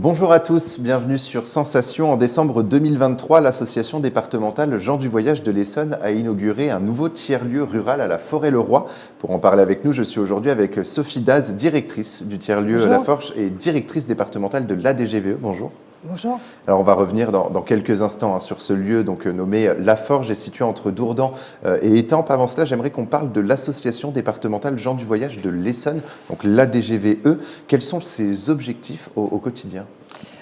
Bonjour à tous, bienvenue sur Sensation. En décembre 2023, l'association départementale Gens du Voyage de l'Essonne a inauguré un nouveau tiers-lieu rural à la Forêt-le-Roi. Pour en parler avec nous, je suis aujourd'hui avec Sophie Daz, directrice du tiers-lieu La Forge et directrice départementale de l'ADGVE. Bonjour. Bonjour. Alors on va revenir dans quelques instants sur ce lieu donc nommé La Forge et situé entre Dourdan et Étampes. Avant cela, j'aimerais qu'on parle de l'association départementale Gens du Voyage de l'Essonne, donc l'ADGVE. Quels sont ses objectifs au quotidien ?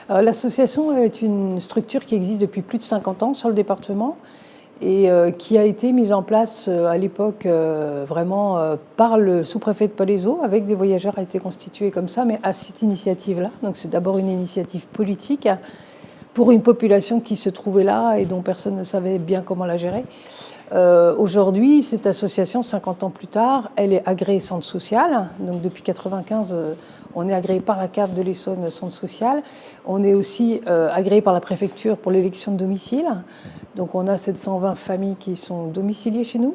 L'association est une structure qui existe depuis plus de 50 ans sur le département et qui a été mise en place à l'époque vraiment par le sous-préfet de Palaiseau, avec des voyageurs, a été constituée comme ça, mais à cette initiative-là. Donc c'est d'abord une initiative politique pour une population qui se trouvait là et dont personne ne savait bien comment la gérer. Aujourd'hui, cette association, 50 ans plus tard, elle est agréée centre social. Donc depuis 1995, on est agréé par la CAF de l'Essonne centre social. On est aussi agréé par la préfecture pour l'élection de domicile. Donc on a 720 familles qui sont domiciliées chez nous.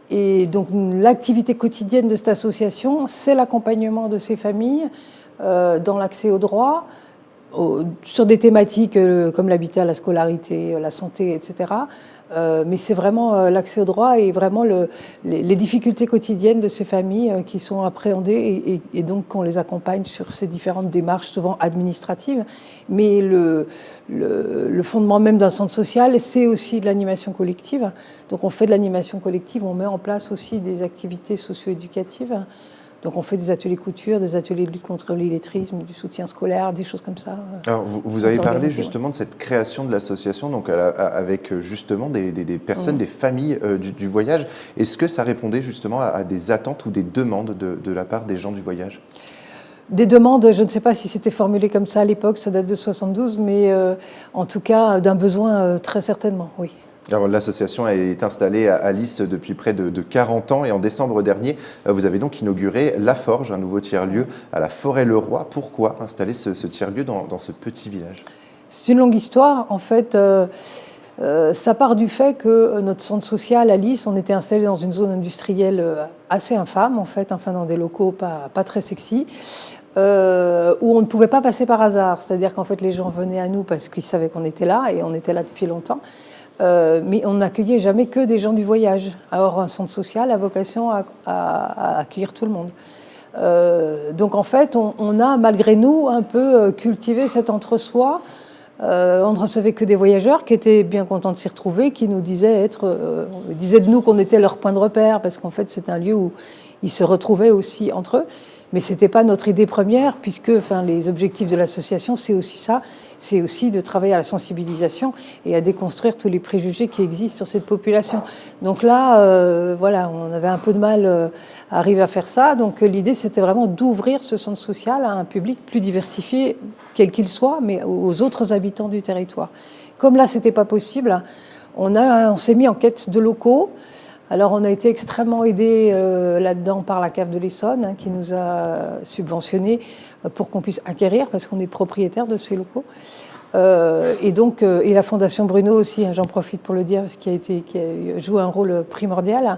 Et donc l'activité quotidienne de cette association, c'est l'accompagnement de ces familles dans l'accès aux droits, sur des thématiques comme l'habitat, la scolarité, la santé, etc. Mais c'est vraiment l'accès au droit et vraiment les difficultés quotidiennes de ces familles qui sont appréhendées et donc qu'on les accompagne sur ces différentes démarches, souvent administratives. Mais le fondement même d'un centre social, c'est aussi de l'animation collective. Donc on fait de l'animation collective, on met en place aussi des activités socio-éducatives. Donc on fait des ateliers couture, des ateliers de lutte contre l'illettrisme, du soutien scolaire, des choses comme ça. Alors vous avez parlé justement de cette création de l'association, donc avec justement des personnes, des familles du voyage. Est-ce que ça répondait justement à des attentes ou des demandes de la part des gens du voyage ? Des demandes, je ne sais pas si c'était formulé comme ça à l'époque, ça date de 72, mais en tout cas d'un besoin très certainement, oui. Alors, l'association est installée à Lys depuis près de 40 ans et en décembre dernier, vous avez donc inauguré La Forge, un nouveau tiers-lieu à la Forêt-le-Roi. Pourquoi installer ce tiers-lieu dans ce petit village ? C'est une longue histoire. En fait, ça part du fait que notre centre social à Lys, on était installé dans une zone industrielle assez infâme, en fait, enfin dans des locaux pas très sexy. Où on ne pouvait pas passer par hasard. C'est-à-dire qu'en fait, les gens venaient à nous parce qu'ils savaient qu'on était là et on était là depuis longtemps. Mais on n'accueillait jamais que des gens du voyage. Alors un centre social a vocation à accueillir tout le monde. Donc en fait, on a malgré nous un peu cultivé cet entre-soi. On ne recevait que des voyageurs qui étaient bien contents de s'y retrouver, qui nous disaient de nous qu'on était leur point de repère, parce qu'en fait c'est un lieu où ils se retrouvaient aussi entre eux. Mais ce n'était pas notre idée première, puisque les objectifs de l'association, c'est aussi ça, c'est aussi de travailler à la sensibilisation et à déconstruire tous les préjugés qui existent sur cette population. Donc là, voilà, on avait un peu de mal à arriver à faire ça. Donc l'idée, c'était vraiment d'ouvrir ce centre social à un public plus diversifié, quel qu'il soit, mais aux autres habitants du territoire. Comme là, ce n'était pas possible, on s'est mis en quête de locaux. Alors on a été extrêmement aidés là-dedans par la CAF de l'Essonne qui nous a subventionnés pour qu'on puisse acquérir parce qu'on est propriétaire de ces locaux. Et la Fondation Bruno aussi, j'en profite pour le dire, parce qui a joué un rôle primordial.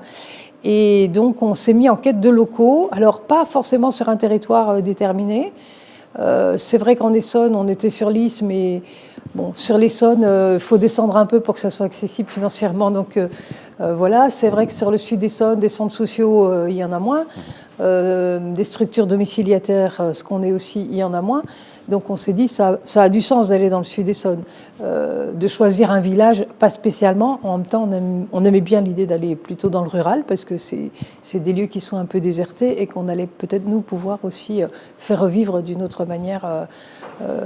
Et donc on s'est mis en quête de locaux, alors pas forcément sur un territoire déterminé. C'est vrai qu'en Essonne, on était sur Lys, mais bon, sur l'Essonne, il faut descendre un peu pour que ça soit accessible financièrement. Donc voilà, c'est vrai que sur le sud d'Essonne, des centres sociaux, il y en a moins. Des structures domiciliataires, ce qu'on est aussi, il y en a moins. Donc on s'est dit, ça a du sens d'aller dans le sud d'Essonne, de choisir un village, pas spécialement. En même temps, on aimait bien l'idée d'aller plutôt dans le rural, parce que c'est des lieux qui sont un peu désertés et qu'on allait peut-être nous pouvoir aussi faire revivre d'une autre manière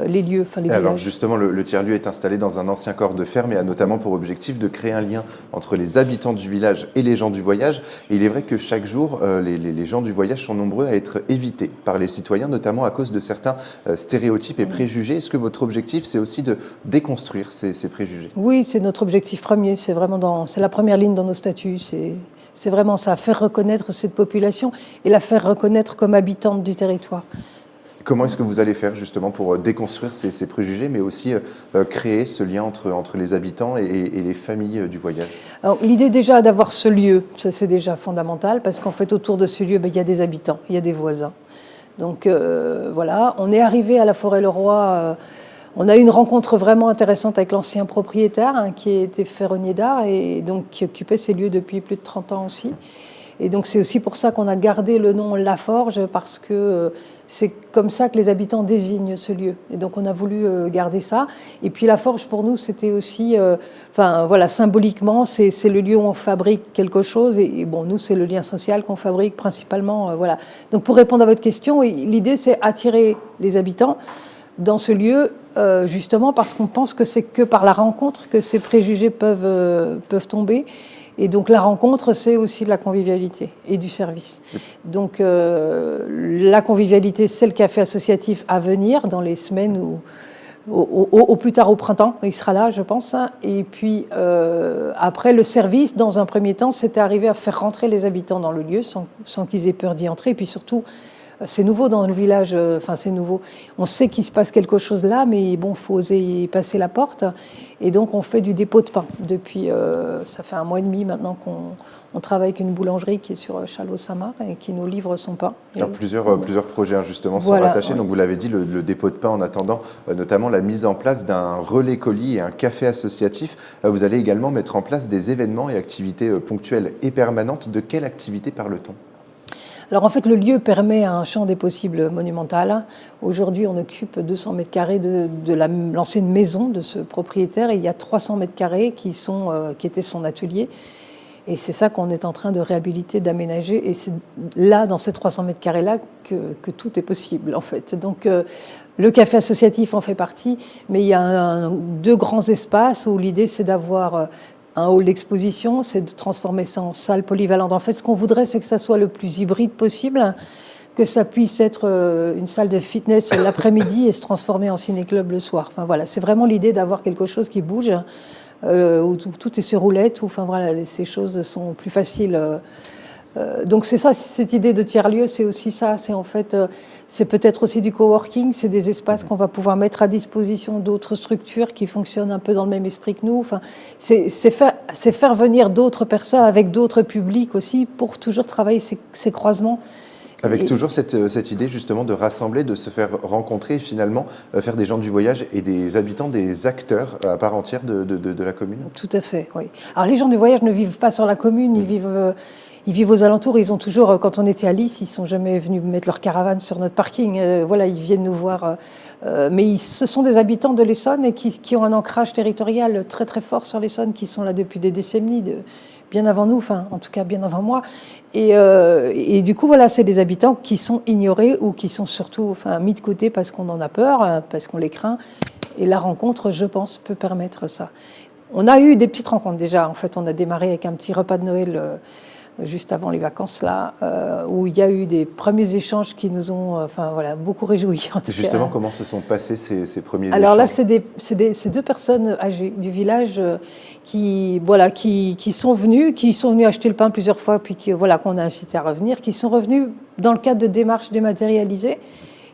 les lieux, les villages. Alors justement, le tiers-lieu est installé dans un ancien corps de ferme et a notamment pour objectif de créer un lien entre les habitants du village et les gens du voyage. Et il est vrai que chaque jour, les gens du voyage sont nombreux à être évités par les citoyens, notamment à cause de certains stéréotypes et préjugés. Est-ce que votre objectif, c'est aussi de déconstruire ces préjugés ? Oui, c'est notre objectif premier. C'est la première ligne dans nos statuts. C'est vraiment ça, faire reconnaître cette population et la faire reconnaître comme habitante du territoire. Comment est-ce que vous allez faire justement pour déconstruire ces préjugés, mais aussi créer ce lien entre les habitants et les familles du voyage ? Alors, l'idée déjà d'avoir ce lieu, ça c'est déjà fondamental, parce qu'en fait autour de ce lieu, il y a des habitants, il y a des voisins. Donc voilà, on est arrivé à la Forêt-le-Roi. On a eu une rencontre vraiment intéressante avec l'ancien propriétaire, hein, qui était ferronnier d'art et donc qui occupait ces lieux depuis plus de 30 ans aussi. Et donc c'est aussi pour ça qu'on a gardé le nom La Forge, parce que c'est comme ça que les habitants désignent ce lieu. Et donc on a voulu garder ça. Et puis La Forge pour nous c'était aussi, enfin voilà, symboliquement c'est le lieu où on fabrique quelque chose. Et bon, nous c'est le lien social qu'on fabrique principalement. Voilà. Donc pour répondre à votre question, l'idée c'est attirer les habitants dans ce lieu, justement parce qu'on pense que c'est que par la rencontre que ces préjugés peuvent tomber. Et donc la rencontre, c'est aussi de la convivialité et du service. Donc la convivialité, c'est le café associatif à venir dans les semaines au plus tard au printemps, il sera là, je pense. Et puis après, le service, dans un premier temps, c'était arriver à faire rentrer les habitants dans le lieu sans qu'ils aient peur d'y entrer. Et puis surtout, c'est nouveau dans le village, enfin c'est nouveau. On sait qu'il se passe quelque chose là, mais bon, il faut oser passer la porte. Et donc on fait du dépôt de pain. Depuis, ça fait 1 mois et demi maintenant qu'on travaille avec une boulangerie qui est sur Châlons-Saint-Marc et qui nous livre son pain. Alors, plusieurs projets justement sont rattachés. Ouais. Donc vous l'avez dit, le dépôt de pain en attendant, notamment la mise en place d'un relais colis et un café associatif. Vous allez également mettre en place des événements et activités ponctuelles et permanentes. De quelle activité parle-t-on ? Alors en fait, le lieu permet un champ des possibles monumental. Aujourd'hui, on occupe 200 mètres carrés de l'ancienne maison de ce propriétaire et il y a 300 mètres carrés qui étaient son atelier. Et c'est ça qu'on est en train de réhabiliter, d'aménager. Et c'est là, dans ces 300 mètres carrés-là, que tout est possible, en fait. Donc le café associatif en fait partie, mais il y a 2 grands espaces où l'idée, c'est d'avoir un hall d'exposition, c'est de transformer ça en salle polyvalente. En fait, ce qu'on voudrait, c'est que ça soit le plus hybride possible, que ça puisse être une salle de fitness l'après-midi et se transformer en ciné-club le soir. Enfin voilà, c'est vraiment l'idée d'avoir quelque chose qui bouge, où tout est sur roulette, où enfin voilà, ces choses sont plus faciles. Donc c'est ça, cette idée de tiers-lieu, c'est aussi ça. C'est en fait, c'est peut-être aussi du coworking, c'est des espaces qu'on va pouvoir mettre à disposition d'autres structures qui fonctionnent un peu dans le même esprit que nous. Enfin, c'est faire venir d'autres personnes avec d'autres publics aussi pour toujours travailler ces croisements. Avec toujours cette idée justement de rassembler, de se faire rencontrer et finalement faire des gens du voyage et des habitants, des acteurs à part entière de la commune. Tout à fait, oui. Alors les gens du voyage ne vivent pas sur la commune, ils vivent aux alentours. Ils ont toujours, quand on était à Lys, ils sont jamais venus mettre leur caravane sur notre parking. Voilà, ils viennent nous voir. Mais ce sont des habitants de l'Essonne et qui ont un ancrage territorial très très fort sur l'Essonne, qui sont là depuis des décennies, bien avant nous, enfin en tout cas bien avant moi. Et du coup, voilà, c'est des habitants qui sont ignorés ou qui sont surtout mis de côté parce qu'on en a peur, parce qu'on les craint. Et la rencontre, je pense, peut permettre ça. On a eu des petites rencontres déjà. En fait, on a démarré avec un petit repas de Noël juste avant les vacances là, où il y a eu des premiers échanges qui nous ont, beaucoup réjouis. Justement, comment se sont passés ces premiers échanges ? Alors là, c'est 2 personnes âgées du village qui sont venues acheter le pain plusieurs fois, puis qu'on a incité à revenir, qui sont revenus dans le cadre de démarches dématérialisées,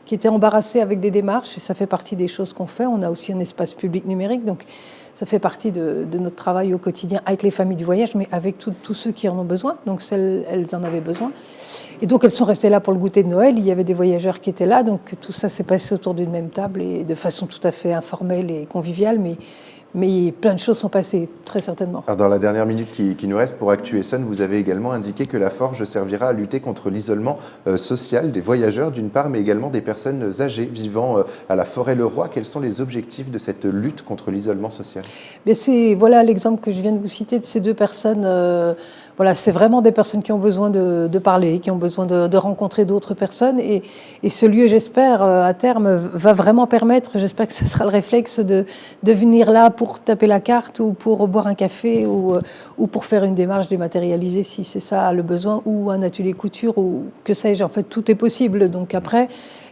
qui étaient embarrassés avec des démarches, et ça fait partie des choses qu'on fait. On a aussi un espace public numérique, donc ça fait partie de notre travail au quotidien avec les familles du voyage, mais avec tous ceux qui en ont besoin. Donc elles en avaient besoin. Et donc elles sont restées là pour le goûter de Noël. Il y avait des voyageurs qui étaient là, donc tout ça s'est passé autour d'une même table et de façon tout à fait informelle et conviviale, mais plein de choses sont passées, très certainement. Alors dans la dernière minute qui nous reste pour Actu Essonne, vous avez également indiqué que la Forge servira à lutter contre l'isolement social des voyageurs d'une part, mais également des personnes âgées vivant à la Forêt-le-Roi. Quels sont les objectifs de cette lutte contre l'isolement social ? C'est l'exemple que je viens de vous citer de ces 2 personnes. C'est vraiment des personnes qui ont besoin de parler, qui ont besoin de rencontrer d'autres personnes. Et ce lieu, j'espère, à terme, va vraiment permettre, j'espère que ce sera le réflexe de venir là pour taper la carte ou pour boire un café ou pour faire une démarche dématérialisée si c'est ça le besoin, ou un atelier couture ou que sais-je. En fait, tout est possible. Donc après,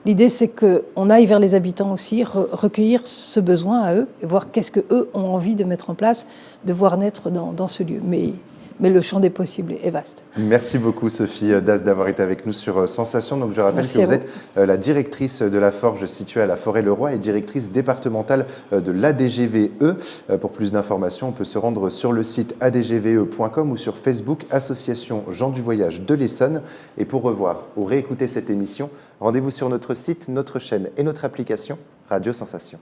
l'idée c'est qu'on aille vers les habitants aussi, recueillir ce besoin à eux et voir qu'est-ce qu'eux ont envie de mettre en place, de voir naître dans ce lieu. Mais mais le champ des possibles est vaste. Merci beaucoup Sophie Das d'avoir été avec nous sur Sensation. Donc je rappelle Merci que vous à êtes la directrice de la Forge située à la Forêt-le-Roi et directrice départementale de l'ADGVE. Pour plus d'informations, on peut se rendre sur le site adgve.com ou sur Facebook Association Gens du Voyage de l'Essonne. Et pour revoir ou réécouter cette émission, rendez-vous sur notre site, notre chaîne et notre application Radio Sensation.